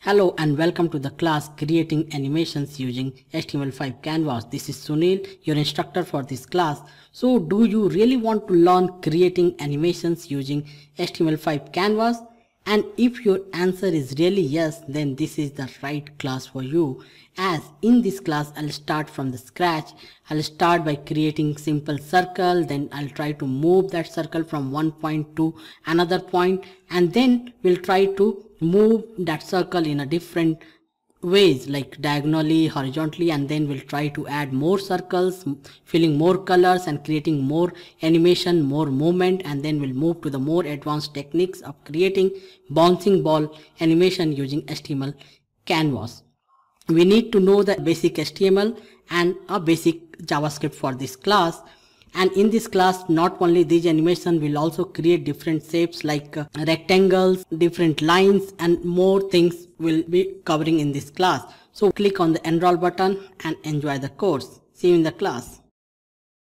Hello and welcome to the class Creating Animations Using HTML5 Canvas. This is Sunil, your instructor for this class. So do you really want to learn creating animations using HTML5 Canvas? And if your answer is really yes, then this is the right class for you. As in this class, I'll start from the scratch. I'll start by creating simple circle, then I'll try to move that circle from one point to another point, and then we'll try to move that circle in a different ways like diagonally, horizontally, and then we'll try to add more circles, filling more colors and creating more animation, more movement, and then we'll move to the more advanced techniques of creating bouncing ball animation using HTML Canvas. We need to know the basic HTML and a basic JavaScript for this class. And in this class, not only these animation, will also create different shapes like rectangles, different lines, and more things will be covering in this class. So click on the enroll button and enjoy the course. See you in the class.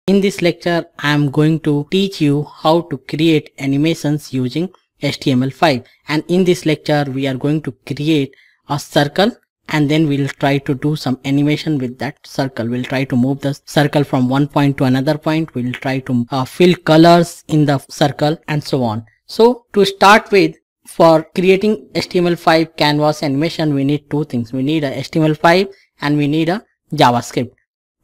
In this lecture, I am going to teach you how to create animations using HTML5. And in this lecture, we are going to create a circle, and then we'll try to do some animation with that circle. We'll try to move the circle from one point to another point. We'll try to fill colors in the circle and so on. So to start with, for creating HTML5 canvas animation, we need two things. We need a HTML5 and we need a JavaScript.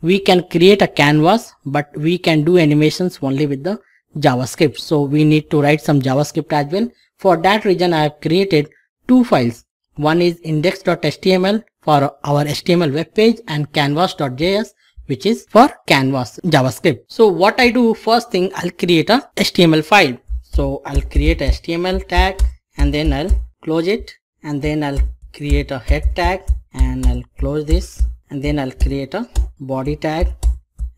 We can create a canvas, but we can do animations only with the JavaScript. So we need to write some JavaScript as well. For that reason, I have created two files. One is index.html for our HTML web page and canvas.js, which is for canvas JavaScript. So what I do, first thing, I'll create a HTML file. So I'll create a HTML tag and then I'll close it, and then I'll create a head tag and I'll close this, and then I'll create a body tag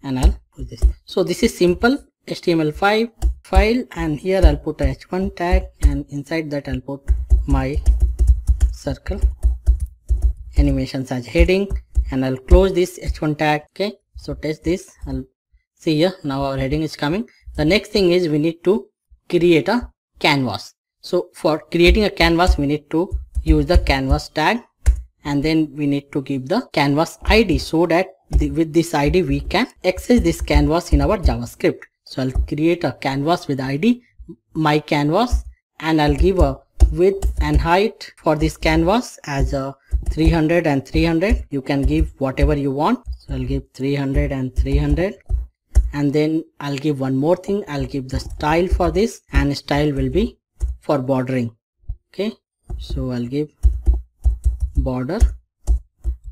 and I'll close this. So this is simple HTML5 file, and here I'll put a h1 tag, and inside that I'll put my circle animations as heading, and I'll close this h1 tag. Okay, so test this. I'll see here now our heading is coming. The next thing is we need to create a canvas. So for creating a canvas, we need to use the canvas tag, and then we need to give the canvas ID so that with this ID we can access this canvas in our JavaScript. So I'll create a canvas with ID my canvas, and I'll give a width and height for this canvas as a 300 and 300. You can give whatever you want. So I'll give 300 and 300, and then I'll give one more thing. I'll give the style for this, and style will be for bordering. Okay, so I'll give border,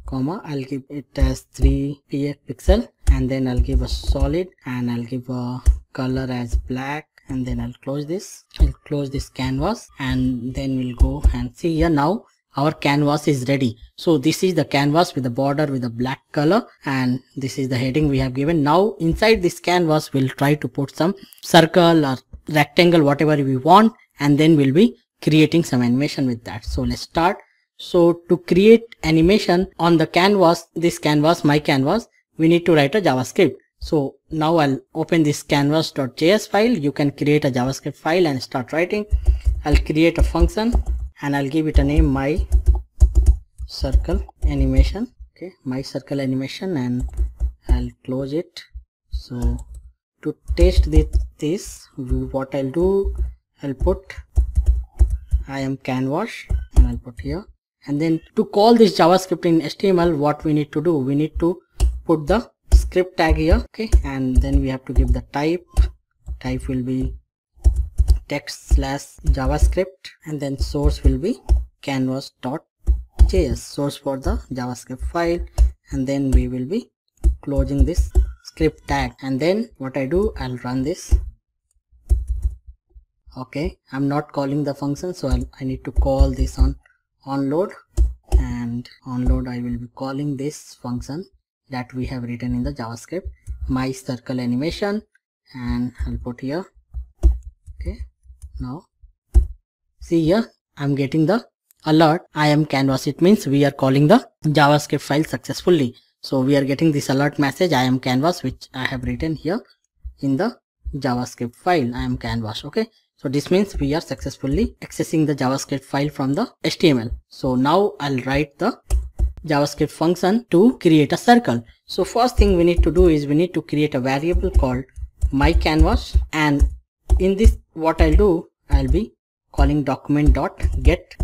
comma, I'll give it as 3 pixel, and then I'll give a solid, and I'll give a color as black, and then I'll close this. I'll close this canvas, and then we'll go and see here. Now our canvas is ready. So this is the canvas with the border with a black color, and this is the heading we have given. Now inside this canvas, we'll try to put some circle or rectangle, whatever we want, and then we'll be creating some animation with that. So let's start. So to create animation on the canvas, this canvas, my canvas, we need to write a JavaScript. So now I'll open this canvas.js file. You can create a JavaScript file and start writing. I'll create a function and I'll give it a name, my circle animation. Okay, my circle animation, and I'll close it. So to test this, what I'll do, I'll put I am canvas, and I'll put here. And then to call this JavaScript in HTML, what we need to do, we need to put the script tag here. Okay, and then we have to give the type will be text/JavaScript, and then source will be canvas.js, source for the JavaScript file, and then we will be closing this script tag. And then what I do, I'll run this. Okay, I'm not calling the function, so I need to call this on onload, and onload I will be calling this function that we have written in the JavaScript, my circle animation, and I'll put here. Okay, now see here, I'm getting the alert, I am canvas. It means we are calling the JavaScript file successfully. So we are getting this alert message, I am canvas, which I have written here in the JavaScript file, I am canvas. Okay, So this means we are successfully accessing the JavaScript file from the HTML. So now I'll write the JavaScript function to create a circle. So first thing we need to do is we need to create a variable called myCanvas, and in this what I'll do, I'll be calling document.get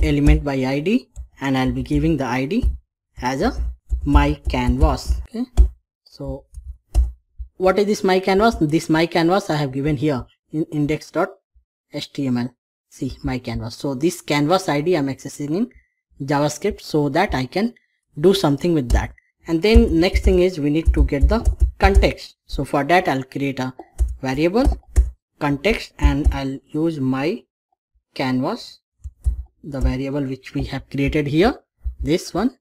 element by id, and I'll be giving the id as a myCanvas. Okay, so what is this myCanvas? This myCanvas I have given here in index.html. See, myCanvas. So this canvas id I'm accessing in JavaScript so that I can do something with that. And then next thing is we need to get the context. So for that I'll create a variable context, and I'll use myCanvas, the variable which we have created here, this one.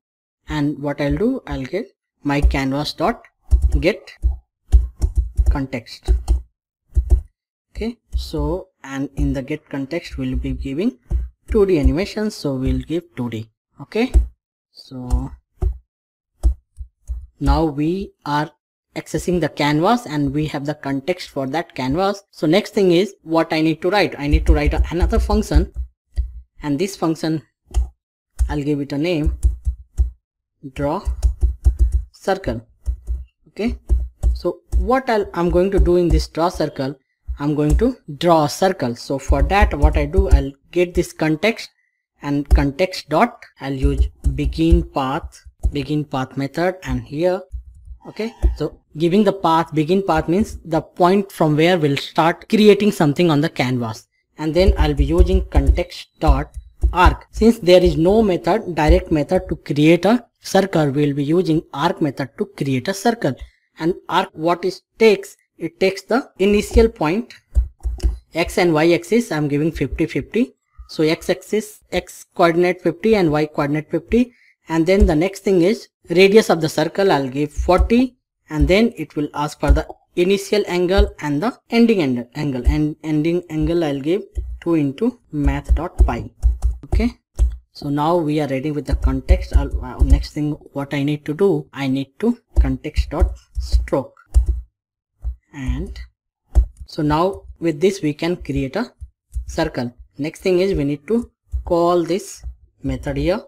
And what I'll do, I'll get myCanvas.get context. Okay, so and in the get context we'll be giving 2D animations, so we'll give 2D. Okay, so now we are accessing the canvas and we have the context for that canvas. So next thing is what I need to write. I need to write another function, and this function I'll give it a name, draw circle. Okay, so what I'm going to do in this draw circle, I'm going to draw a circle. So for that what I do, I'll get this context, and context dot, I'll use begin path method, and here, okay, so giving the path, begin path means the point from where we'll start creating something on the canvas. And then I'll be using context dot arc. Since there is no method, direct method to create a circle, we'll be using arc method to create a circle. And arc, what it takes the initial point, x and y axis I'm giving 50-50. So x axis, x coordinate 50 and y coordinate 50. And then the next thing is radius of the circle, I'll give 40, and then it will ask for the initial angle and the ending angle, and ending angle I'll give 2 into math.pi. Okay, so now we are ready with the context. Next thing what I need to do, I need to context.stroke, and so now with this we can create a circle. Next thing is we need to call this method here,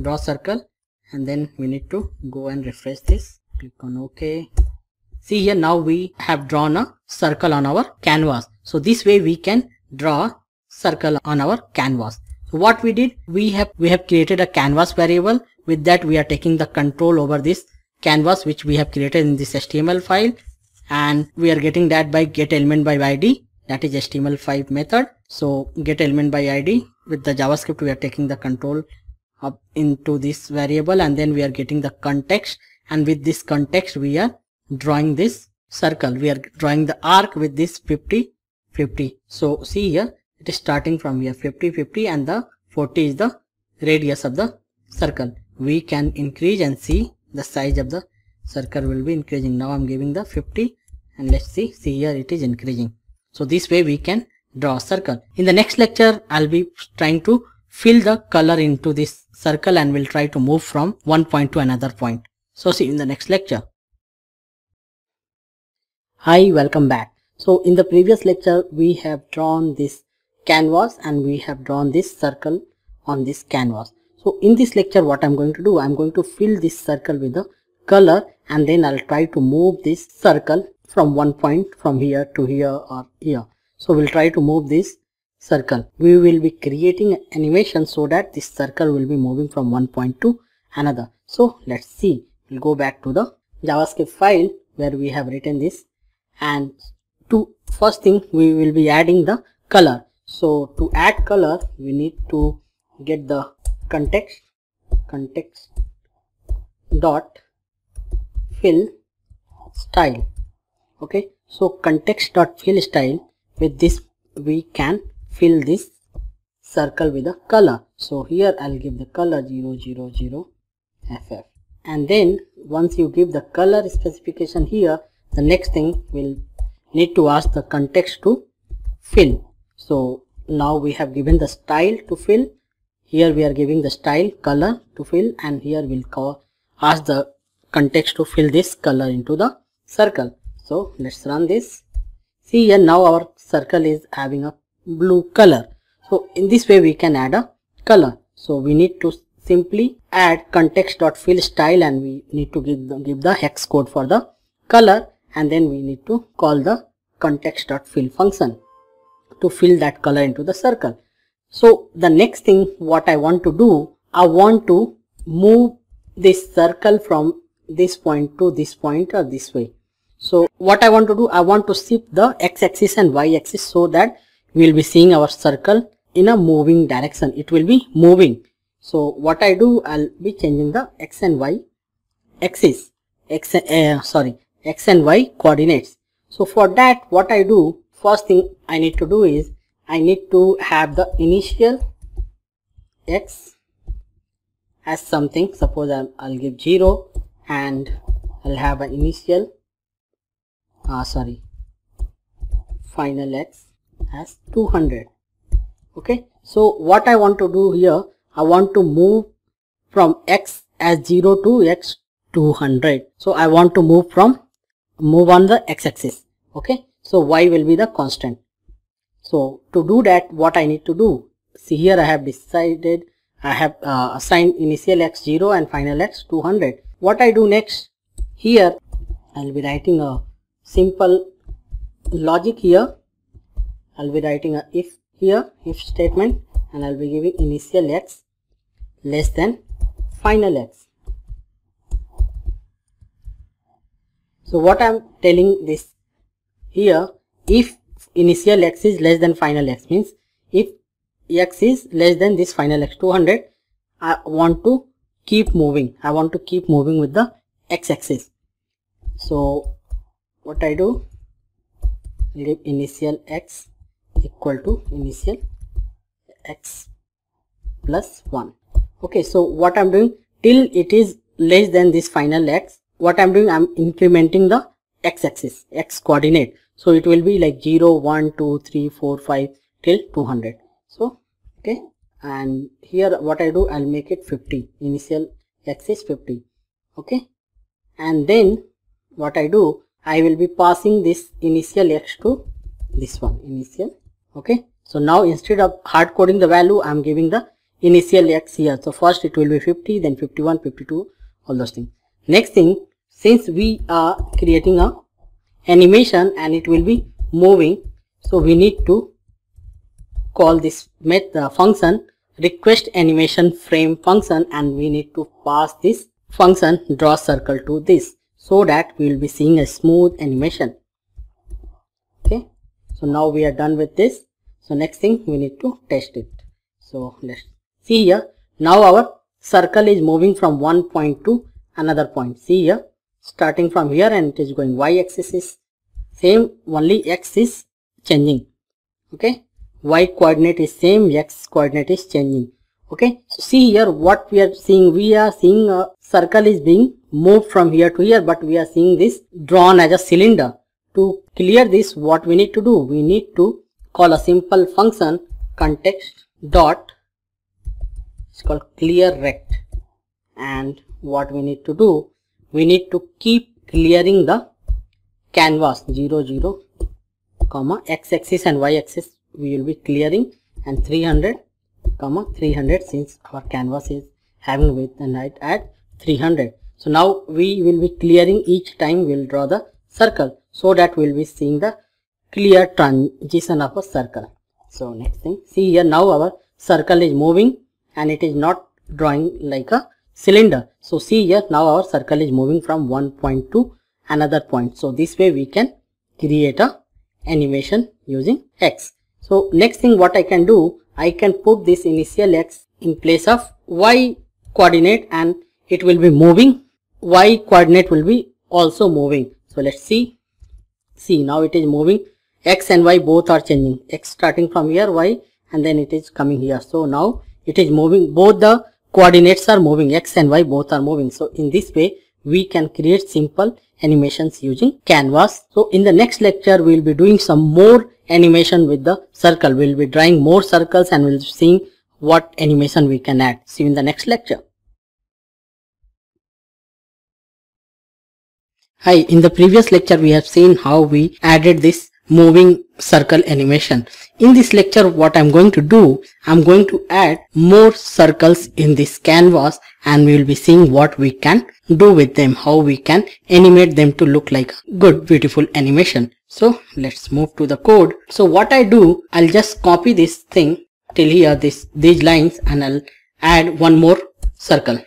draw circle, and then we need to go and refresh this, click on OK. See here, now we have drawn a circle on our canvas. So this way we can draw a circle on our canvas. So what we did, we have created a canvas variable. With that we are taking the control over this canvas which we have created in this HTML file, and we are getting that by getElementById, that is HTML5 method. So getElementById, with the JavaScript we are taking the control up into this variable, and then we are getting the context, and with this context we are drawing this circle. We are drawing the arc with this 50-50. So see here, it is starting from here 50-50, and the 40 is the radius of the circle. We can increase and see the size of the circle will be increasing. Now I'm giving the 50, and let's see here it is increasing. So this way we can draw a circle. In the next lecture I'll be trying to fill the color into this circle, and we'll try to move from one point to another point. So see you in the next lecture. Hi, welcome back. So in the previous lecture we have drawn this canvas and we have drawn this circle on this canvas. So in this lecture what I'm going to do, I'm going to fill this circle with the color, and then I'll try to move this circle from one point, from here to here or here. So we'll try to move this circle. We will be creating an animation so that this circle will be moving from one point to another. So let's see. We'll go back to the JavaScript file where we have written this, and to first thing we will be adding the color. So to add color we need to get the context dot fill style. Okay, so context dot fill style, with this we can fill this circle with a color. So here I'll give the color 000FF, and then once you give the color specification here, the next thing we'll need to ask the context to fill. So now we have given the style to fill. Here we are giving the style color to fill, and here we'll ask the context to fill this color into the circle. So let's run this. See here, now our circle is having a blue color. So in this way we can add a color. So we need to simply add context.fill style, and we need to give the hex code for the color, and then we need to call the context.fill function to fill that color into the circle. So the next thing what I want to do, I want to move this circle from this point to this point or this way. So what I want to do, I want to shift the x-axis and y-axis so that we will be seeing our circle in a moving direction. It will be moving. So what I do, I'll be changing the x and y axis, x and y coordinates. So for that, what I do, first thing I need to do is I need to have the initial x as something. Suppose I'll give 0, and I'll have an initial final x as 200. Okay, so what I want to do here, I want to move from x as 0 to x 200. So I want to move on the x-axis. Okay, so y will be the constant. So to do that, what I need to do, see here I have decided, I have assigned initial x 0 and final x 200. What I do next, here I'll be writing a simple logic here. I'll be writing a if statement, and I'll be giving initial x less than final x. So what I'm telling this here, if initial x is less than final x, means if x is less than this final x 200, I want to keep moving. I want to keep moving with the x-axis. So what I do, I give initial x equal to initial x plus 1. Okay, so what I'm doing, till it is less than this final x, what I'm doing, I'm incrementing the x-axis, x coordinate. So it will be like 0, 1, 2, 3, 4, 5 till 200. So okay, and here what I do, I'll make it 50. Initial x is 50. Okay, and then what I do, I will be passing this initial x to this one, initial. Okay, so now instead of hard coding the value, I'm giving the initial x here. So first it will be 50, then 51, 52, all those things. Next thing, since we are creating a animation and it will be moving, so we need to call this function request animation frame function, and we need to pass this function draw circle to this, so that we will be seeing a smooth animation. Okay, so now we are done with this. So next thing, we need to test it. So let's see here, now our circle is moving from one point to another point. See here, starting from here, and it is going y-axis is same, only x is changing. Okay, y coordinate is same, x coordinate is changing. Okay, so see here what we are seeing, a circle is being moved from here to here, but we are seeing this drawn as a cylinder. To clear this, what we need to do, we need to call a simple function context dot, it's called clear rect, and what we need to do, we need to keep clearing the canvas 0, 0, comma x-axis and y-axis we will be clearing, and 300, comma 300, since our canvas is having width and height at 300. So now we will be clearing each time we will draw the circle, so that we will be seeing the clear transition of a circle. So next thing, see here, now our circle is moving and it is not drawing like a cylinder. So see here, now our circle is moving from one point to another point. So this way we can create a animation using X. So next thing what I can do, I can put this initial X in place of Y coordinate and it will be moving. Y coordinate will be also moving. So let's see. See, now it is moving. X and Y both are changing. X starting from here, Y, and then it is coming here. So now it is moving. Both the coordinates are moving. X and Y both are moving. So in this way we can create simple animations using Canvas. So in the next lecture we will be doing some more animation with the circle. We will be drawing more circles and we will be seeing what animation we can add. See you in the next lecture. Hi, in the previous lecture we have seen how we added this moving circle animation. In this lecture, what I'm going to do, I'm going to add more circles in this canvas, and we will be seeing what we can do with them, how we can animate them to look like good, beautiful animation. So let's move to the code. So what I do, I'll just copy this thing till here, these lines, and I'll add one more circle.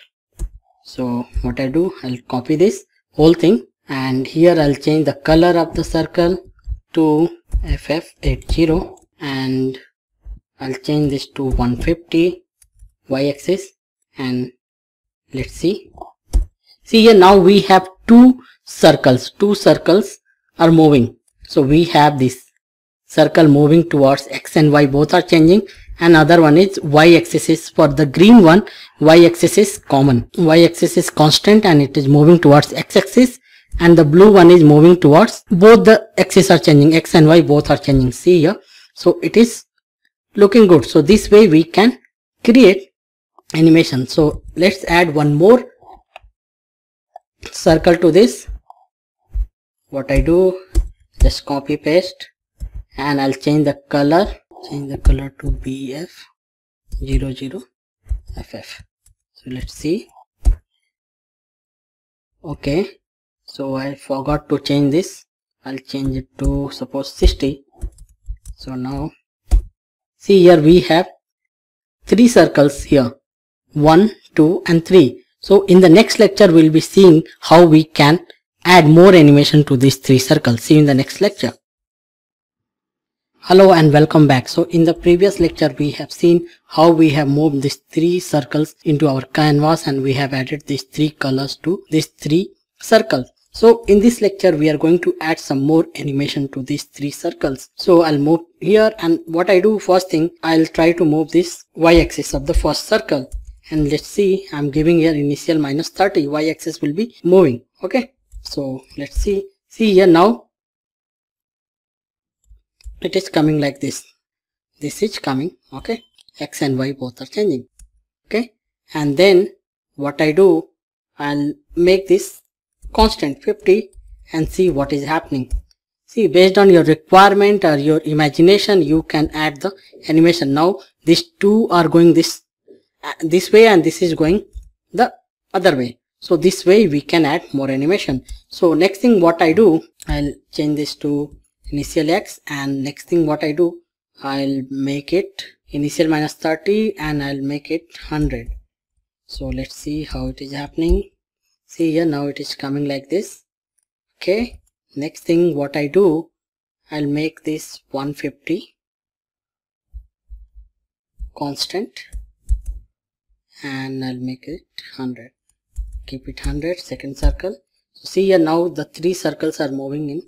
So what I do, I'll copy this whole thing, and here I'll change the color of the circle to FF80, and I'll change this to 150 y-axis, and let's see here now we have two circles are moving. So we have this circle moving towards x and y, both are changing, and other one is y-axis is, for the green one, y-axis is common, y-axis is constant and it is moving towards x-axis, and the blue one is moving towards, both the axes are changing, x and y both are changing. See here, so it is looking good. So this way we can create animation. So let's add one more circle to this. What I do, just copy paste, and I'll change the color to BF00FF. So let's see. Okay, so I forgot to change this. I'll change it to suppose 60. So now see here we have three circles here, 1, 2 and 3. So in the next lecture we'll be seeing how we can add more animation to these three circles. See you in the next lecture. Hello and welcome back. So in the previous lecture we have seen how we have moved these three circles into our canvas, and we have added these three colors to these three circles. So in this lecture we are going to add some more animation to these three circles. So I'll move here, and what I do, first thing, I'll try to move this y-axis of the first circle, and let's see, I'm giving here initial -30, y-axis will be moving. Okay, so let's see here now it is coming like this is coming. Okay, x and y both are changing. Okay, and then what I do, I'll make this constant 50 and see what is happening. See, based on your requirement or your imagination, you can add the animation. Now these two are going this way, and this is going the other way. So this way we can add more animation. So next thing what I do, I'll change this to initial x, and next thing what I do, I'll make it initial -30 and I'll make it 100. So let's see how it is happening. See here, now it is coming like this. Okay, next thing what I do, I'll make this 150 constant, and I'll make it 100. Keep it 100, second circle. So see here, now the three circles are moving in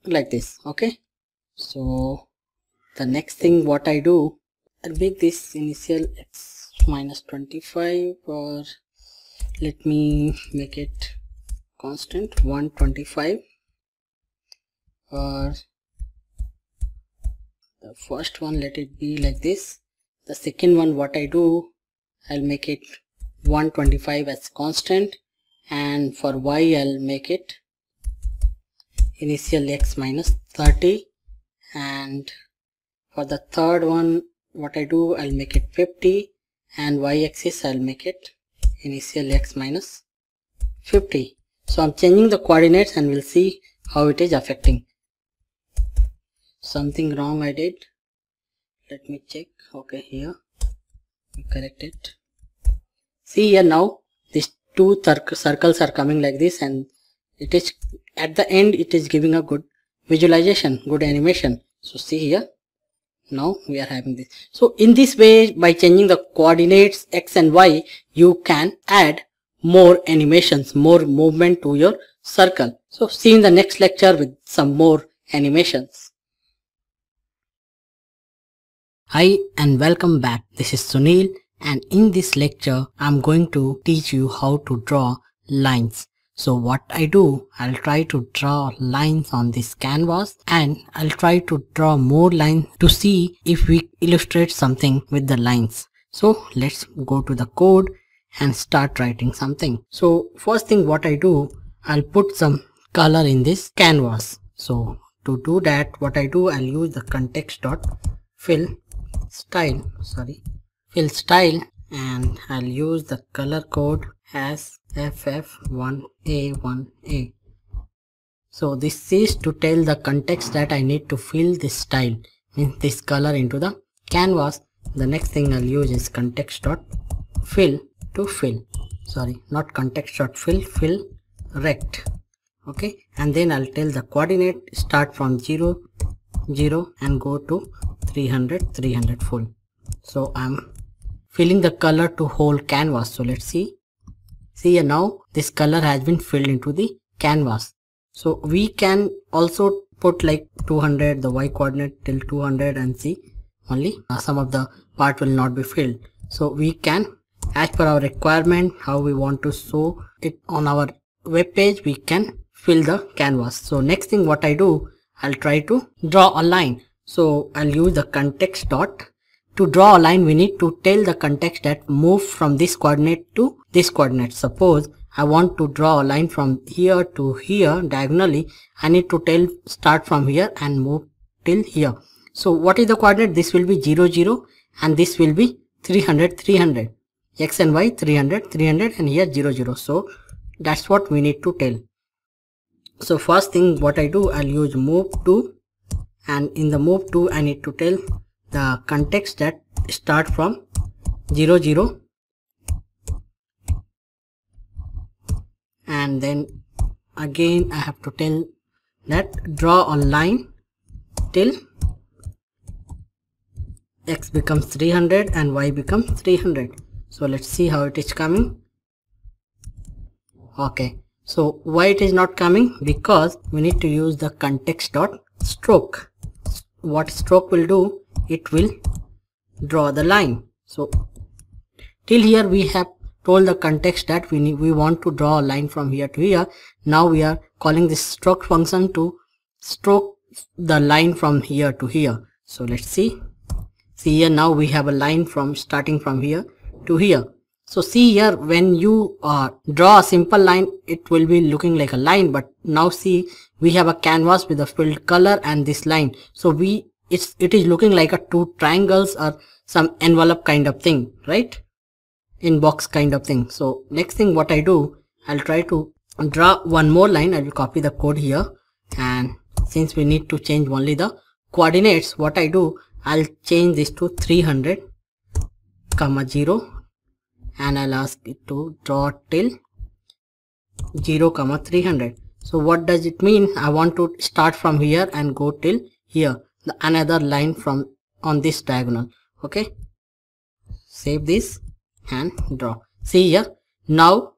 like this. Okay, so the next thing what I do, I'll make this initial x -25, or let me make it constant 125, or the first one let it be like this. The second one what I do, I'll make it 125 as constant, and for y I'll make it initial x -30, and for the third one what I do, I'll make it 50, and y-axis I'll make it initial x -50. So I'm changing the coordinates, and we'll see how it is affecting. Something wrong I did, let me check. Okay, here correct it. See here, now these two circles are coming like this, and it is at the end it is giving a good visualization, good animation. So see here, now we are having this. So in this way, by changing the coordinates x and y, you can add more animations, more movement to your circle. So see you in the next lecture with some more animations. Hi and welcome back. This is Sunil, and in this lecture I'm going to teach you how to draw lines. So what I do, I'll try to draw lines on this canvas, and I'll try to draw more lines to see if we illustrate something with the lines. So let's go to the code and start writing something. So first thing what I do, I'll put some color in this canvas. So to do that, what I do, I'll use the context dot fill style, and I'll use the color code as FF1A1A. So this is to tell the context that I need to fill this style, means this color, into the canvas. The next thing I'll use is context dot fill to fill, not context dot fill rect. Okay, and then I'll tell the coordinate start from 0 0 and go to 300 full. So I'm filling the color to whole canvas. So let's see here, now this color has been filled into the canvas. So we can also put like 200, the y coordinate till 200, and see only some of the part will not be filled. So we can, as per our requirement, how we want to show it on our web page, we can fill the canvas. So next thing what I do, I'll try to draw a line. So I'll use the context dot. To draw a line, we need to tell the context that move from this coordinate to this coordinate. Suppose I want to draw a line from here to here diagonally. I need to tell start from here and move till here. So what is the coordinate? This will be 0 0 and this will be 300 300. X and Y 300 300 and here 0 0. So that's what we need to tell. So first thing what I do, I'll use move to, and in the move to I need to tell the context that start from 0 0, and then again I have to tell that draw a line till X becomes 300 and Y becomes 300. So let's see how it is coming. Okay, so why it is not coming? Because we need to use the context dot stroke. What stroke will do, it will draw the line. So till here we have told the context that we want to draw a line from here to here. Now we are calling this stroke function to stroke the line from here to here. So let's see here, now we have a line from starting from here to here. So see here, when you draw a simple line, it will be looking like a line, but now see, we have a canvas with a filled color and this line. So it is looking like a two triangles or some envelope kind of thing, right? Inbox kind of thing. So next thing what I do, I'll try to draw one more line. I will copy the code here, and since we need to change only the coordinates, what I do, I'll change this to 300 comma 0, and I'll ask it to draw till 0 comma 300. So what does it mean? I want to start from here and go till here, another line from on this diagonal. Okay, save this and draw. See here, now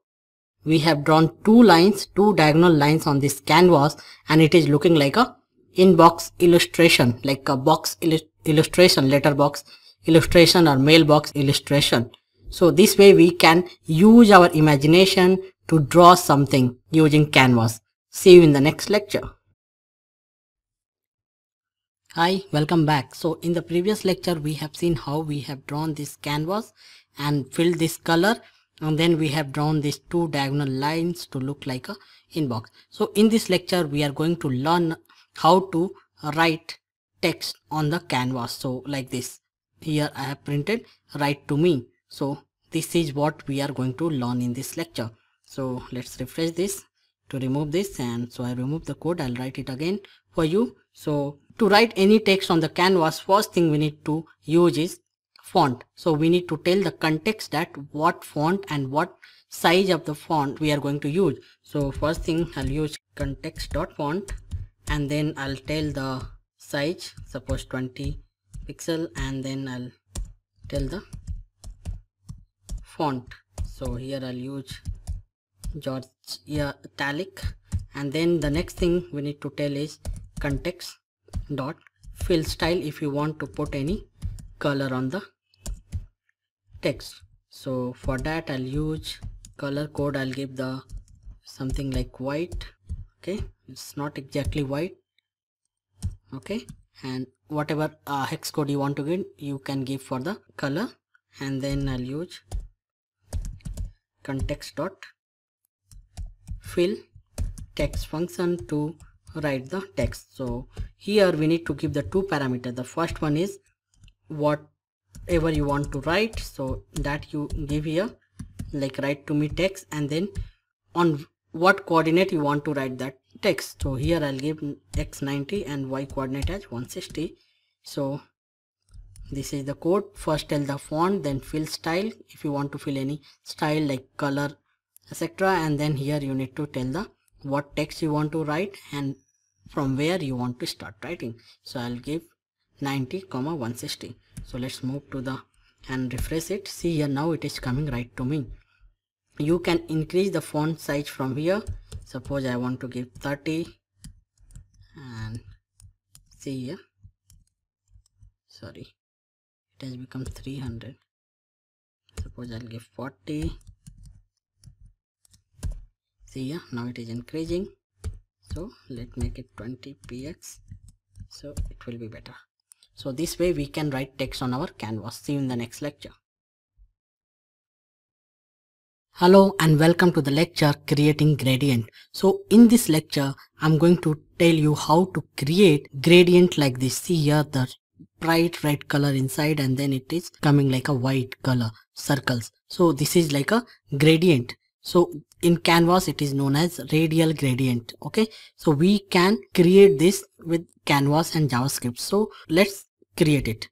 we have drawn two diagonal lines on this canvas, and it is looking like a inbox illustration, like a box illustration, letterbox illustration or mailbox illustration. So this way we can use our imagination to draw something using canvas. See you in the next lecture. Hi, welcome back. So in the previous lecture we have seen how we have drawn this canvas and filled this color, and then we have drawn these two diagonal lines to look like a inbox. So in this lecture we are going to learn how to write text on the canvas. So like this, here I have printed write to me. So this is what we are going to learn in this lecture. So let's refresh this to remove this, and so I remove the code. I'll write it again for you. So to write any text on the canvas, first thing we need to use is font. So we need to tell the context that what font and what size of the font we are going to use. So first thing I'll use context.font, and then I'll tell the size, suppose 20 pixel, and then I'll tell the font. So here I'll use Georgia Italic, and then the next thing we need to tell is context dot fill style if you want to put any color on the text. So for that I'll use color code. I'll give the something like white. Okay, it's not exactly white. Okay, and whatever hex code you want to give, you can give for the color. And then I'll use context dot fill text function to write the text. So here we need to give the two parameters. The first one is whatever you want to write, so that you give here, like write to me text, and then on what coordinate you want to write that text. So here I'll give x 90 and y coordinate as 160. So this is the code. First tell the font, then fill style if you want to fill any style like color, etc. And then here you need to tell the what text you want to write and from where you want to start writing. So I'll give 90, 160. So let's move to the and refresh it. See here, now it is coming right to me. You can increase the font size from here. Suppose I want to give 30, and see here, sorry, it has become 300. Suppose I'll give 40. See here, now it is increasing. So let's make it 20 px, so it will be better. So this way we can write text on our canvas. See you in the next lecture. Hello and welcome to the lecture creating gradient. So in this lecture I'm going to tell you how to create gradient like this. See here, the bright red color inside, and then it is coming like a white color circles. So this is like a gradient. So in canvas it is known as radial gradient. Okay, so we can create this with canvas and JavaScript. So let's create it.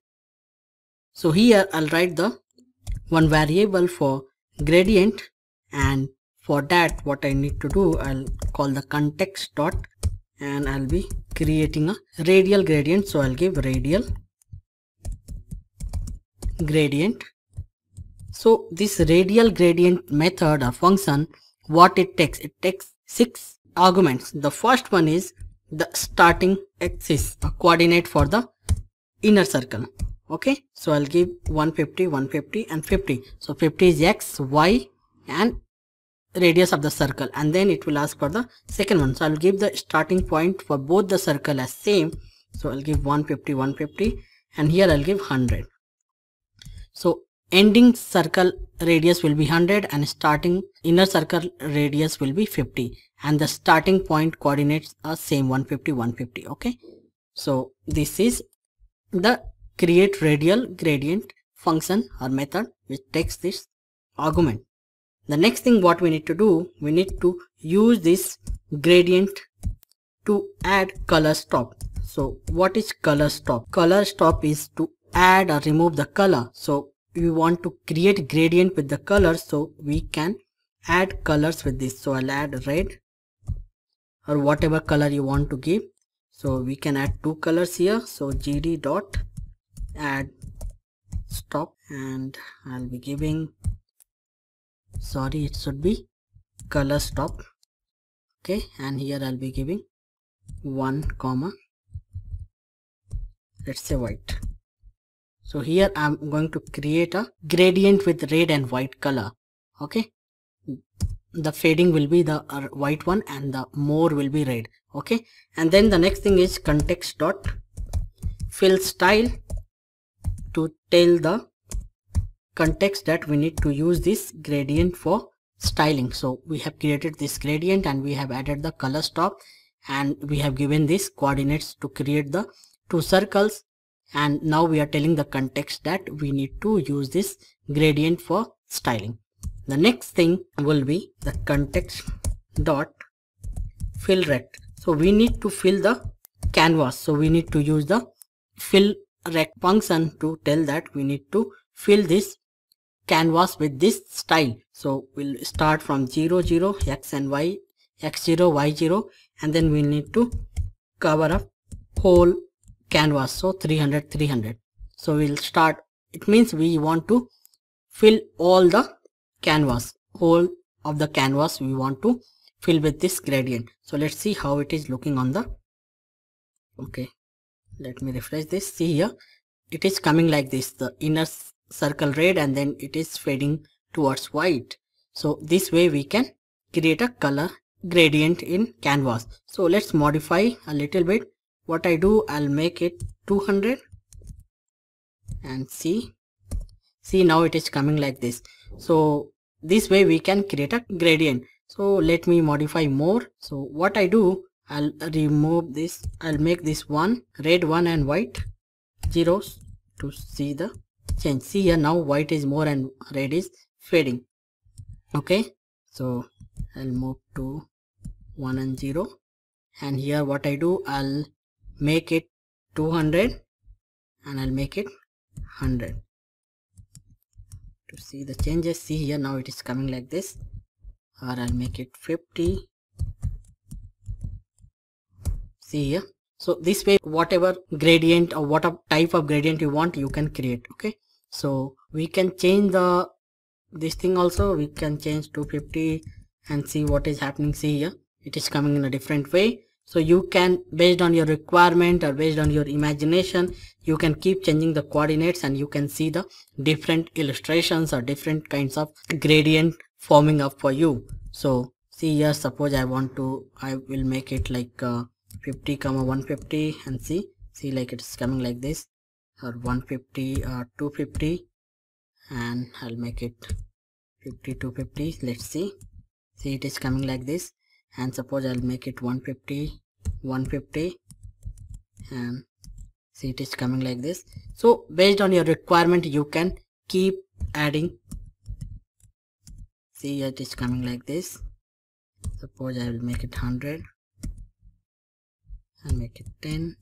So here I'll write the one variable for gradient, and for that what I need to do, I'll call the context dot, and I'll be creating a radial gradient. So I'll give radial gradient. So this radial gradient method or function, what it takes 6 arguments. The first one is the starting axis, a coordinate for the inner circle. Okay, so I'll give 150, 150 and 50. So 50 is x, y and radius of the circle, and then it will ask for the second one. So I'll give the starting point for both the circle as same. So I'll give 150, 150, and here I'll give 100. So ending circle radius will be 100 and starting inner circle radius will be 50, and the starting point coordinates are same, 150, 150. Okay, so this is the create radial gradient function or method which takes this argument. The next thing what we need to do, we need to use this gradient to add color stop. So what is color stop? Color stop is to add or remove the color. So we want to create gradient with the color, so we can add colors with this. So I'll add red or whatever color you want to give. So we can add two colors here. So gd dot add stop, and I'll be giving, sorry, it should be color stop. Okay, and here I'll be giving 1 comma, let's say white. So here I'm going to create a gradient with red and white color. Okay, the fading will be the white one and the more will be red. Okay, and then the next thing is context dot fill style to tell the context that we need to use this gradient for styling. So we have created this gradient and we have added the color stop, and we have given this coordinates to create the two circles, and now we are telling the context that we need to use this gradient for styling. The next thing will be the context dot fill rect. So we need to fill the canvas, so we need to use the fill rect function to tell that we need to fill this canvas with this style. So we'll start from 0 0 x and y, x0 y0, and then we need to cover up whole canvas, so 300 300. So we'll start, it means we want to fill all the canvas, whole of the canvas we want to fill with this gradient. So let's see how it is looking on the, okay, let me refresh this. See here, it is coming like this, the inner circle red and then it is fading towards white. So this way we can create a color gradient in canvas. So let's modify a little bit. What I do, I'll make it 200 and see now it is coming like this. So this way we can create a gradient. So let me modify more. So what I do, I'll remove this. I'll make this one red, one and white zeros to see the change. See here, now white is more and red is fading. Okay, so I'll move to 1 and 0, and here what I do, I'll make it 200 and I'll make it 100 to see the changes. See here, now it is coming like this, or I'll make it 50. See here, so this way whatever gradient or what type of gradient you want, you can create. Okay, so we can change this thing also. We can change 250 and see what is happening. See here, it is coming in a different way. So you can, based on your requirement or based on your imagination, you can keep changing the coordinates and you can see the different illustrations or different kinds of gradient forming up for you. So see here, suppose I will make it like 50 comma 150 and see like it is coming like this, or 150 or 250, and I'll make it 50 250. Let's see it is coming like this, and suppose I'll make it 150 150 and see it is coming like this. So based on your requirement you can keep adding. See it is coming like this. Suppose I will make it 100 and make it 10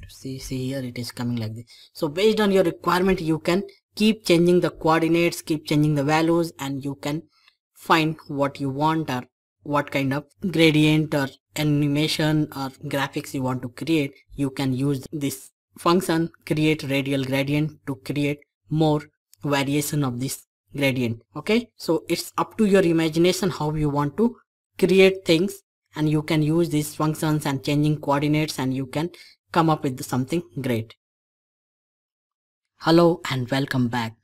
to see here it is coming like this. So based on your requirement you can keep changing the coordinates, keep changing the values, and you can find what you want or what kind of gradient or animation or graphics you want to create. You can use this function create radial gradient to create more variation of this gradient. Okay, so it's up to your imagination how you want to create things, and you can use these functions and changing coordinates and you can come up with something great. Hello and welcome back.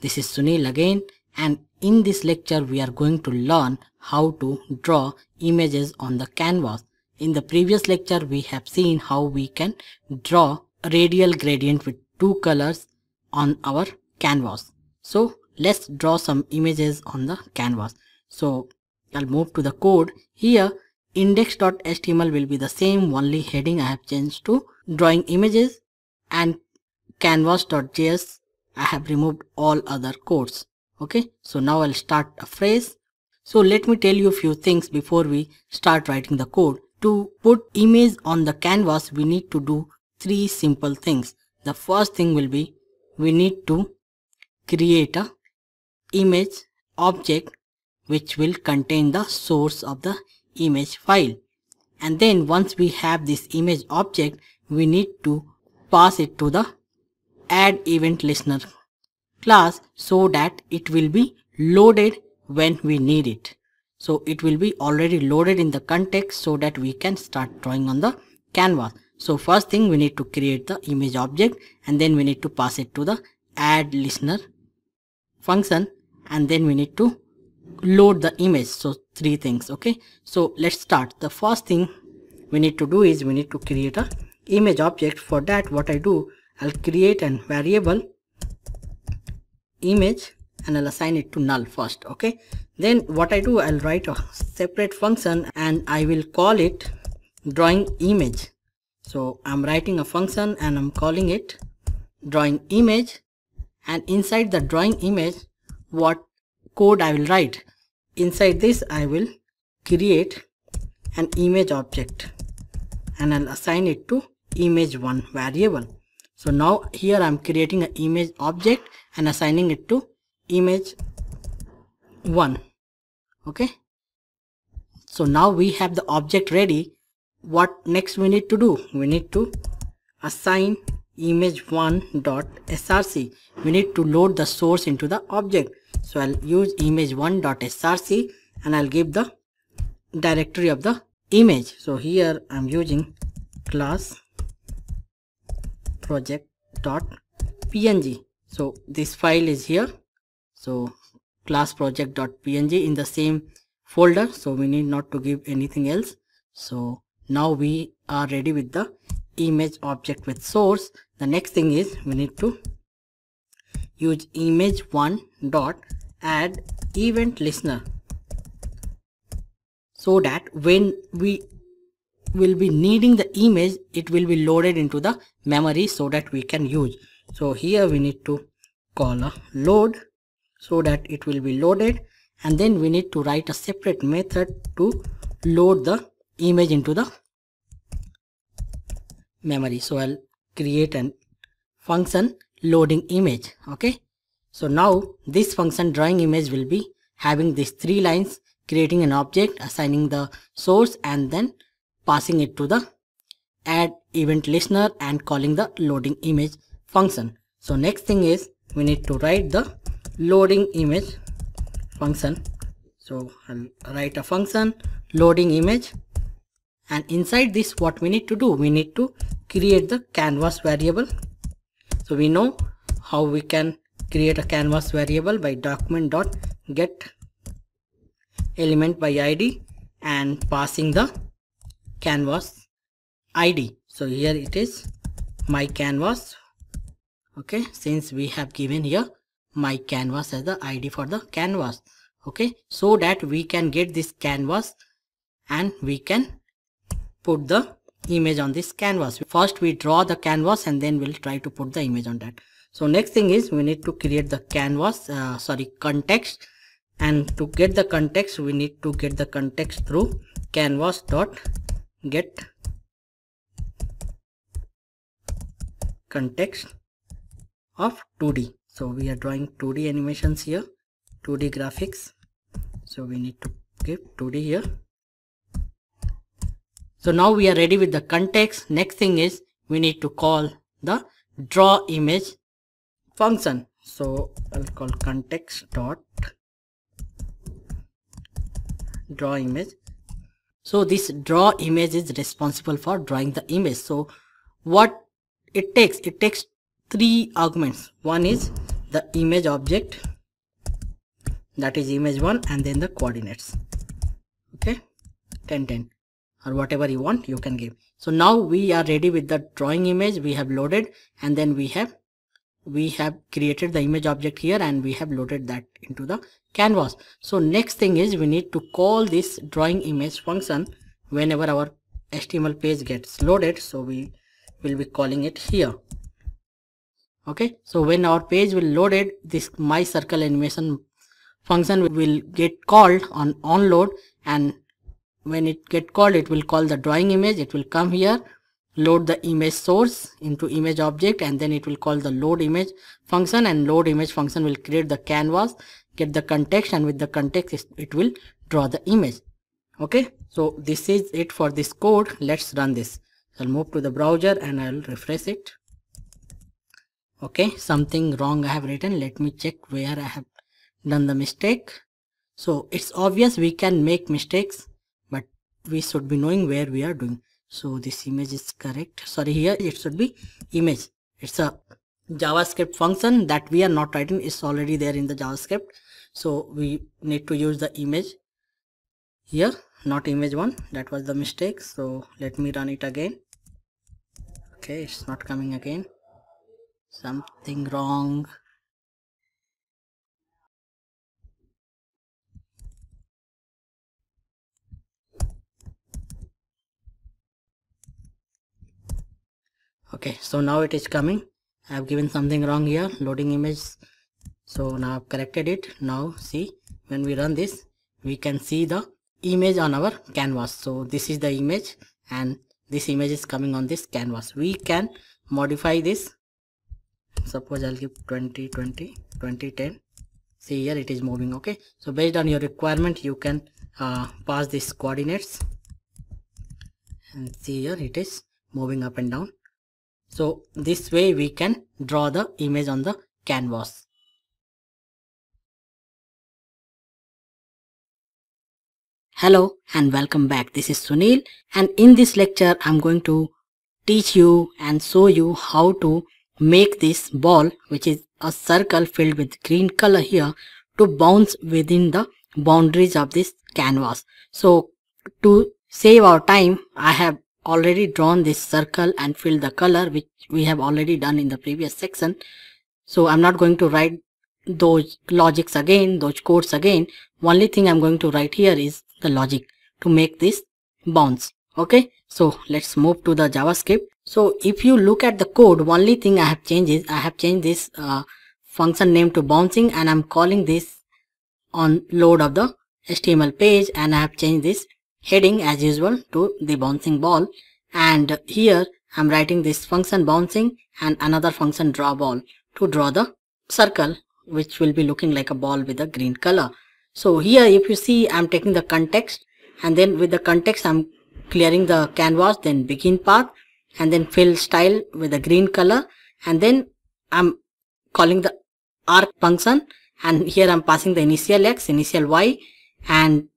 This is Sunil again, and in this lecture we are going to learn how to draw images on the canvas. In the previous lecture we have seen how we can draw a radial gradient with two colors on our canvas. So let's draw some images on the canvas. So I'll move to the code. Here index.html will be the same, only heading I have changed to drawing images, and canvas.js I have removed all other codes. Okay, so now I'll start a phrase. So let me tell you a few things before we start writing the code. To put image on the canvas we need to do three simple things. The first thing will be we need to create a image object which will contain the source of the image file, and then once we have this image object we need to pass it to the add event listener class so that it will be loaded when we need it. So it will be already loaded in the context so that we can start drawing on the canvas. So first thing we need to create the image object, and then we need to pass it to the add listener function, and then we need to load the image. So three things. Okay, so let's start. The first thing we need to do is we need to create a image object. For that what I do, I'll create a variable image and I'll assign it to null first. Okay, then what I do, I'll write a separate function and I will call it drawing image. So I'm writing a function and I'm calling it drawing image, and inside the drawing image what code I will write, inside this I will create an image object and I'll assign it to image1 variable. So now here I'm creating an image object and assigning it to image1. Okay, so now we have the object ready. What next we need to do, we need to assign image1.src. we need to load the source into the object. So I'll use image1.src and I'll give the directory of the image. So here I'm using class project.png. so this file is here, so class project.png in the same folder, so we need not to give anything else. So now we are ready with the image object with source. The next thing is we need to use image1.add event listener, so that when we will be needing the image, it will be loaded into the memory so that we can use. So here we need to call a load so that it will be loaded, and then we need to write a separate method to load the image into the memory. So I'll create an function loading image. Okay, so now this function drawing image will be having these 3 lines, creating an object, assigning the source, and then passing it to the add event listener and calling the loading image function. So next thing is we need to write the loading image function. So I'll write a function loading image, and inside this what we need to do, we need to create the canvas variable. So we know how we can create a canvas variable by document.get element by id and passing the canvas id. So here it is my canvas. Okay, since we have given here my canvas as the id for the canvas. Okay, so that we can get this canvas and we can put the image on this canvas. First we draw the canvas and then we'll try to put the image on that. So next thing is we need to create the canvas context, and to get the context we need to get the context through canvas.get context of 2D. So we are drawing 2D animations here, 2D graphics, so we need to give 2D here. So now we are ready with the context. Next thing is we need to call the draw image function. So I'll call context dot draw image. So this draw image is responsible for drawing the image. So what it takes 3 arguments. One is the image object, that is image 1, and then the coordinates. Okay, 10 10 or whatever you want you can give. So now we are ready with the drawing image. We have loaded, and then we have created the image object here, and we have loaded that into the canvas. So next thing is we need to call this drawing image function whenever our HTML page gets loaded. So we will be calling it here. Okay, so when our page will loaded, this my circle animation function will get called on onload, and when it get called it will call the drawing image. It will come here, load the image source into image object, and then it will call the load image function, and load image function will create the canvas, get the context, and with the context it will draw the image. Okay, so this is it for this code. Let's run this. I'll move to the browser and I'll refresh it. Okay, something wrong I have written. Let me check where I have done the mistake. So it's obvious we can make mistakes, but we should be knowing where we are doing. So this image is correct. Sorry, here it should be image. It's a JavaScript function that we are not writing. It's already there in the JavaScript. So we need to use the image here, not image 1. That was the mistake. So let me run it again. Okay, it's not coming again. Something wrong. Okay, so now it is coming. I have given something wrong here, loading image. So now I've corrected it. Now see, when we run this, we can see the image on our canvas. So this is the image, and this image is coming on this canvas. We can modify this. Suppose I'll give 2020 2010. See, here it is moving. Okay, so based on your requirement you can pass these coordinates, and see here it is moving up and down. So this way we can draw the image on the canvas. Hello and welcome back. This is Sunil, and in this lecture I'm going to teach you and show you how to make this ball, which is a circle filled with green color here, to bounce within the boundaries of this canvas. So to save our time, I have already drawn this circle and filled the color, which we have already done in the previous section. So I'm not going to write those logics again, those codes again. Only thing I'm going to write here is the logic to make this bounce. Okay, so let's move to the JavaScript. So if you look at the code, only thing I have changed is I have changed this function name to bouncing, and I'm calling this on load of the HTML page, and I have changed this heading as usual to the bouncing ball, and here I'm writing this function bouncing and another function draw ball to draw the circle which will be looking like a ball with a green color. So here if you see, I'm taking the context, and then with the context I'm clearing the canvas, then begin path, and then fill style with a green color, and then I'm calling the arc function, and here I'm passing the initial x, initial y, and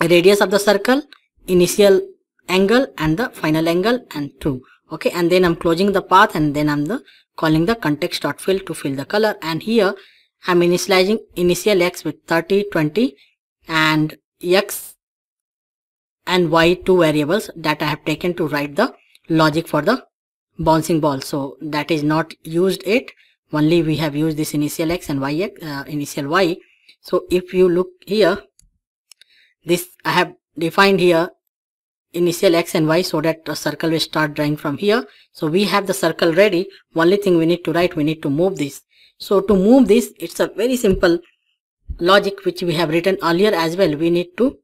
radius of the circle, initial angle and the final angle, and true. Okay, and then I'm closing the path, and then I'm calling the context.fill to fill the color, and here I'm initializing initial x with 30, 20, and x and y, two variables that I have taken to write the logic for the bouncing ball. So that is not used it, only we have used this initial x and y, initial y. So if you look here, this I have defined here initial x and y so that the circle will start drawing from here. So we have the circle ready. Only thing we need to write, we need to move this. So to move this, it's a very simple logic which we have written earlier as well. We need to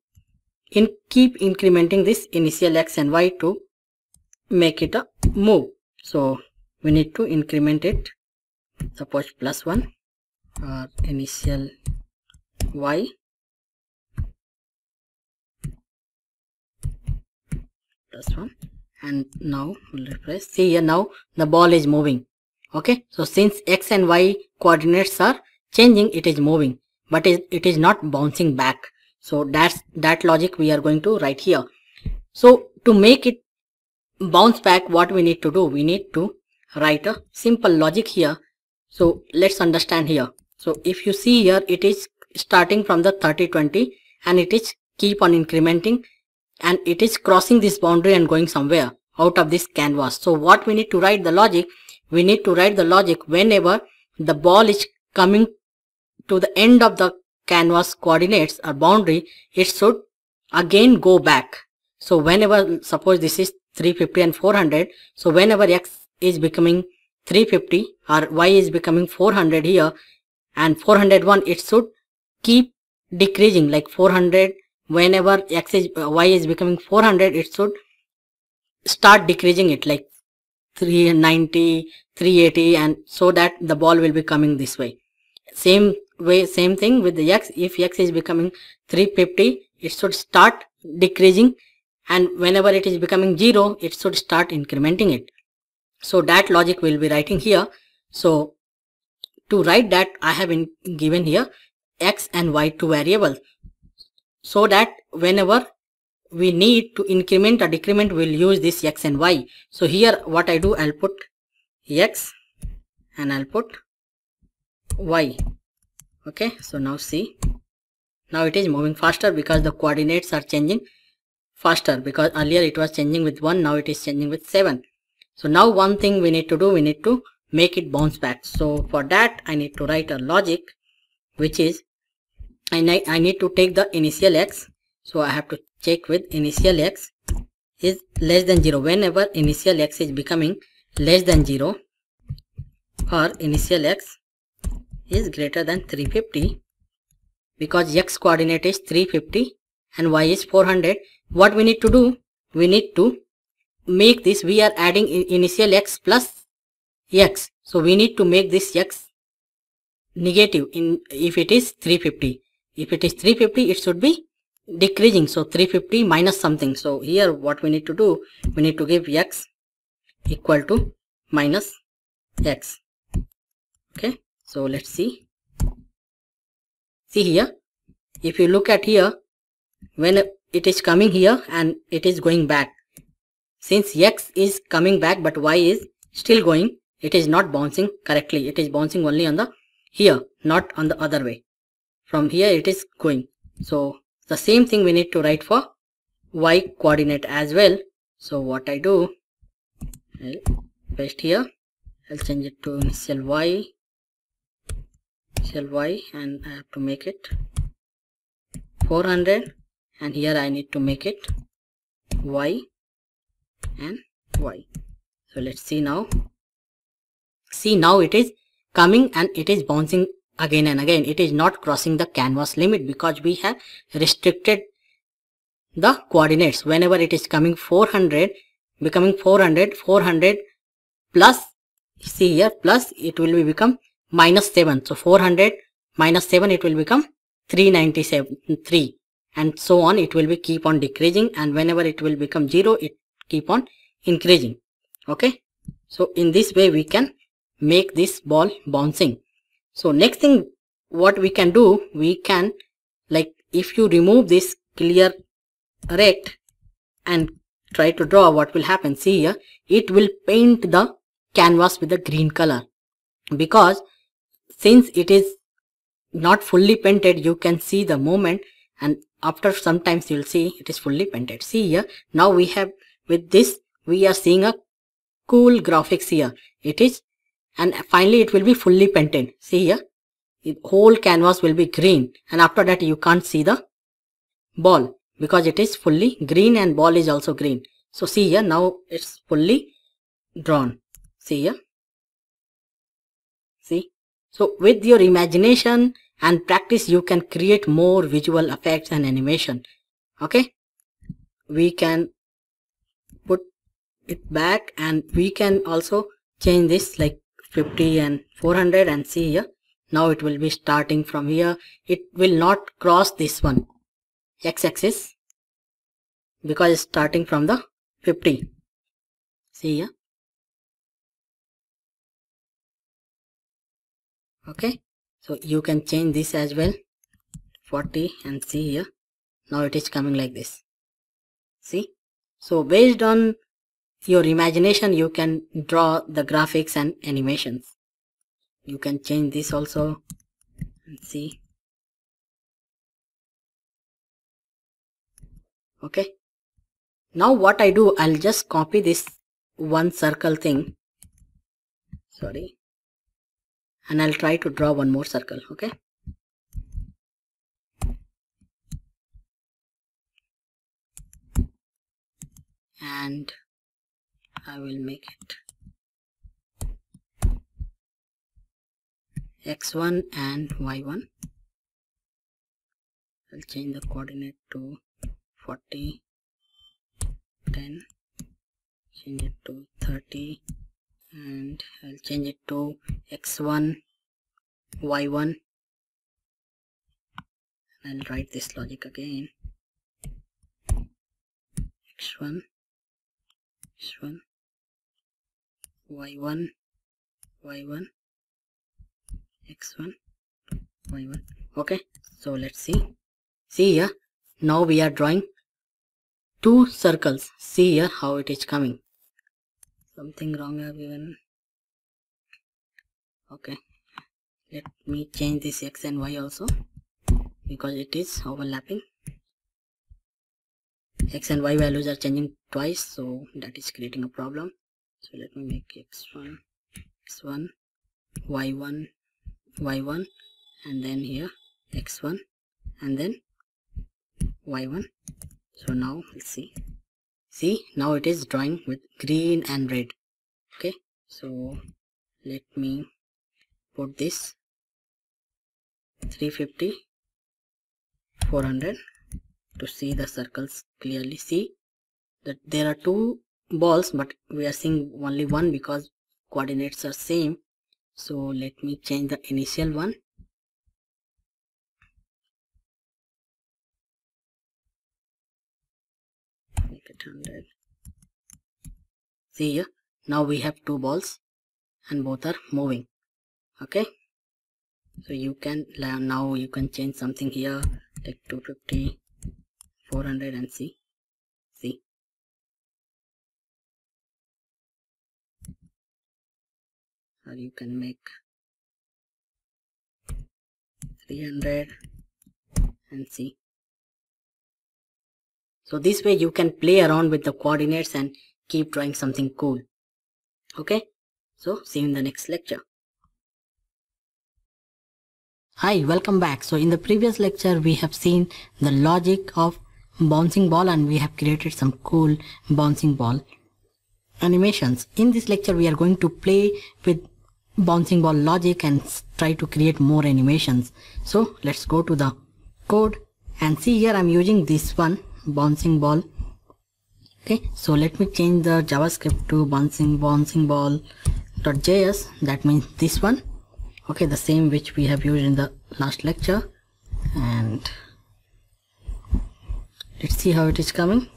keep incrementing this initial x and y to make it a move. So we need to increment it, suppose +1 or initial y +1, and now we'll refresh. See here, now the ball is moving. Okay, so since x and y coordinates are changing, it is moving, but it is not bouncing back. So that logic we are going to write here. So to make it bounce back, what we need to do, we need to write a simple logic here. So let's understand here. So if you see here, it is starting from the 30, 20, and it is keep on incrementing, and it is crossing this boundary and going somewhere out of this canvas. So what we need to write the logic, we need to write the logic whenever the ball is coming to the end of the canvas coordinates or boundary, it should again go back. So whenever, suppose this is 350 and 400, so whenever x is becoming 350 or y is becoming 400 here and 401, it should keep decreasing like 400. Whenever y is becoming 400, it should start decreasing it like 390, 380, and so that the ball will be coming this way. Same thing with the x. If x is becoming 350, it should start decreasing, and whenever it is becoming 0, it should start incrementing it. So that logic we'll be writing here. So to write that, I have given here x and y, two variables, so that whenever we need to increment or decrement, we'll use this x and y. So here what I do, I'll put x and I'll put y. Okay, so now see, now it is moving faster because the coordinates are changing faster, because earlier it was changing with 1, now it is changing with 7. So now one thing we need to do, we need to make it bounce back. So for that I need to write a logic which is, I need to take the initial x. So I have to check with initial x is less than 0. Whenever initial x is becoming less than 0 or initial x is greater than 350, because x coordinate is 350 and y is 400, what we need to do, we need to make this, we are adding initial x plus x. So we need to make this x negative if it is 350. If it is 350, it should be decreasing. So 350 minus something. So here what we need to do, we need to give x equal to minus x. Okay, so let's see. See here, if you look at here, when it is coming here and it is going back, since x is coming back but y is still going, it is not bouncing correctly. It is bouncing only on the here, not on the other way. From here it is going. So the same thing we need to write for y coordinate as well. So what I do, I'll paste here, I'll change it to initial y, and I have to make it 400, and here I need to make it y and y. So let's see now. See, now it is coming and it is bouncing again and again. It is not crossing the canvas limit because we have restricted the coordinates. Whenever it is coming 400, becoming 400 plus, see here, plus it will be become -7. So 400 minus 7, it will become 397, and so on. It will be keep on decreasing, and whenever it will become 0, it keep on increasing. Okay, so in this way we can make this ball bouncing. So next thing what we can do, we can, like, if you remove this clear rect and try to draw, what will happen? See here, it will paint the canvas with the green color, because since it is not fully painted, you can see the movement, and after sometimes you'll see it is fully painted. See here, now we have, with this we are seeing a cool graphics here. It is, and finally it will be fully painted. See here, the whole canvas will be green, and after that you can't see the ball because it is fully green and ball is also green. So see here, now it's fully drawn. See here, see. So with your imagination and practice, you can create more visual effects and animation. Okay, we can put it back, and we can also change this like 50 and 400, and see here, now it will be starting from here. It will not cross this one x-axis because it's starting from the 50. See here. Okay, so you can change this as well, 40, and see here, now it is coming like this. See, so based on your imagination, you can draw the graphics and animations. You can change this also, and see. Okay, now what I do, I'll just copy this one circle thing, sorry, and I'll try to draw one more circle. Okay, and I will make it x1 and y1. I'll change the coordinate to 40, 10, change it to 30, and I'll change it to x1, y1. I'll write this logic again, x1, x1, y1, y1, x1, y1. Okay, so let's see. See here, now we are drawing two circles. See here how it is coming. Something wrong I have given. Okay, let me change this x and y also, because it is overlapping. X and y values are changing twice, so that is creating a problem. So let me make x1, x1, y1, y1, and then here x1, and then y1. So now let's see. See, now it is drawing with green and red. Okay, so let me put this 350, 400 to see the circles clearly. See that there are two balls, but we are seeing only one because coordinates are same. So let me change the initial one. Make it 100. See here, now we have two balls and both are moving. Okay, so you can now you can change something here like 250, 400, and see. Or you can make 300 and see. So this way you can play around with the coordinates and keep drawing something cool. Okay, so see you in the next lecture. Hi, welcome back. So in the previous lecture we have seen the logic of bouncing ball and we have created some cool bouncing ball. animations. In this lecture we are going to play with bouncing ball logic and try to create more animations. So let's go to the code and see here I'm using this one, bouncing ball. Okay, so let me change the JavaScript to bouncing ball.js. that means this one. Okay, the same which we have used in the last lecture, and let's see how it is coming.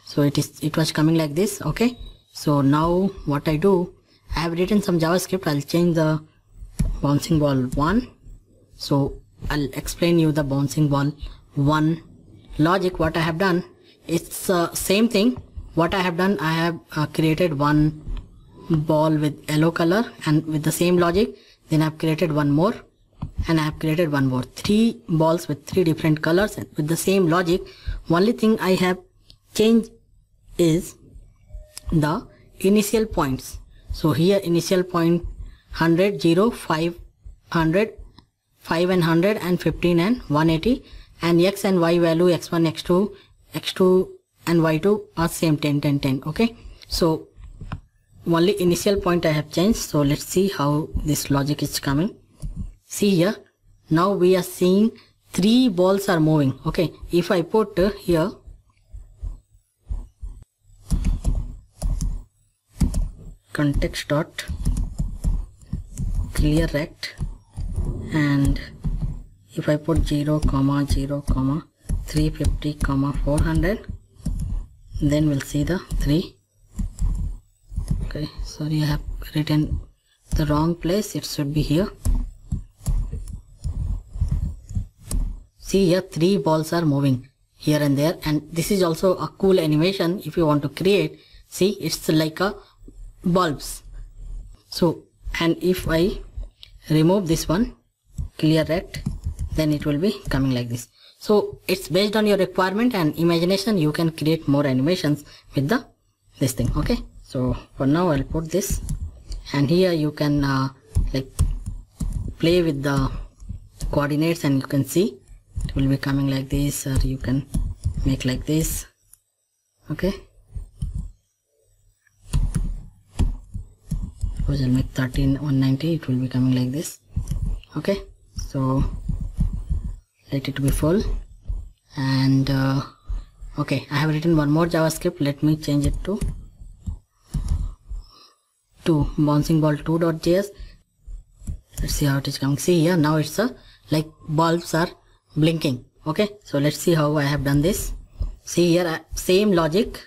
So it was coming like this. Okay, so now what I do, I have written some JavaScript. I'll change the bouncing ball 1. So I'll explain you the bouncing ball 1 logic. What I have done, it's same thing. What I have done, I have created one ball with yellow color and with the same logic. Then I've created one more and I have created one more. 3 balls with 3 different colors and with the same logic. Only thing I have changed is the initial points. So here initial point 100, 0, 5, 100, 5 and 100 and 15 and 180, and x and y value x1, x2, x2 and y2 are same 10, 10, 10. Okay, so only initial point I have changed. So let's see how this logic is coming. See here, now we are seeing 3 balls are moving. Okay, if I put here context dot clear rect, and if I put 0, 0, 350, 400, then we'll see the 3. Okay, sorry, I have written the wrong place. It should be here. See here, 3 balls are moving here and there, and this is also a cool animation if you want to create. See, it's like a bulbs. So, and if I remove this one, clear rect, then it will be coming like this. So it's based on your requirement and imagination. You can create more animations with this thing. Okay, so for now I'll put this, and here you can like play with the coordinates, and you can see it will be coming like this, or you can make like this. Okay, suppose I'll make 190, it will be coming like this. Okay, so let it be full, and okay, I have written one more JavaScript. Let me change it to bouncing ball 2.js. Let's see how it is coming. See here, now it's like bulbs are blinking. Okay, so let's see how I have done this. See here, same logic,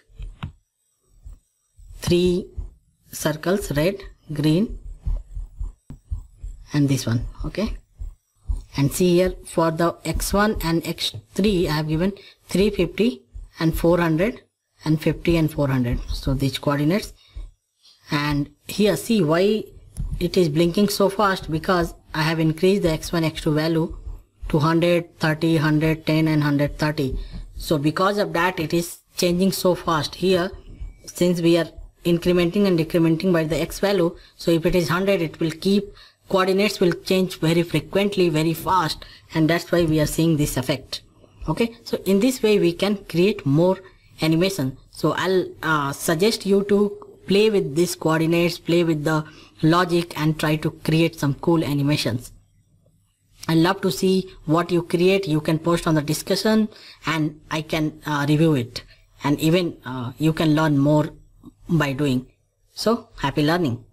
3 circles, red, green and this one. Okay, and see here, for the x1 and x3 I have given 350 and 400 and 50 and 400. So these coordinates, and here see why it is blinking so fast, because I have increased the x1 x2 value to 130, 110 and 130. So because of that it is changing so fast here, since we are incrementing and decrementing by the x value. So if it is 100, it will keep, coordinates will change very frequently, very fast, and that's why we are seeing this effect. Okay, so in this way we can create more animation. So I'll suggest you to play with these coordinates, play with the logic, and try to create some cool animations. I love to see what you create. You can post on the discussion and I can review it, and even you can learn more by doing. So happy learning.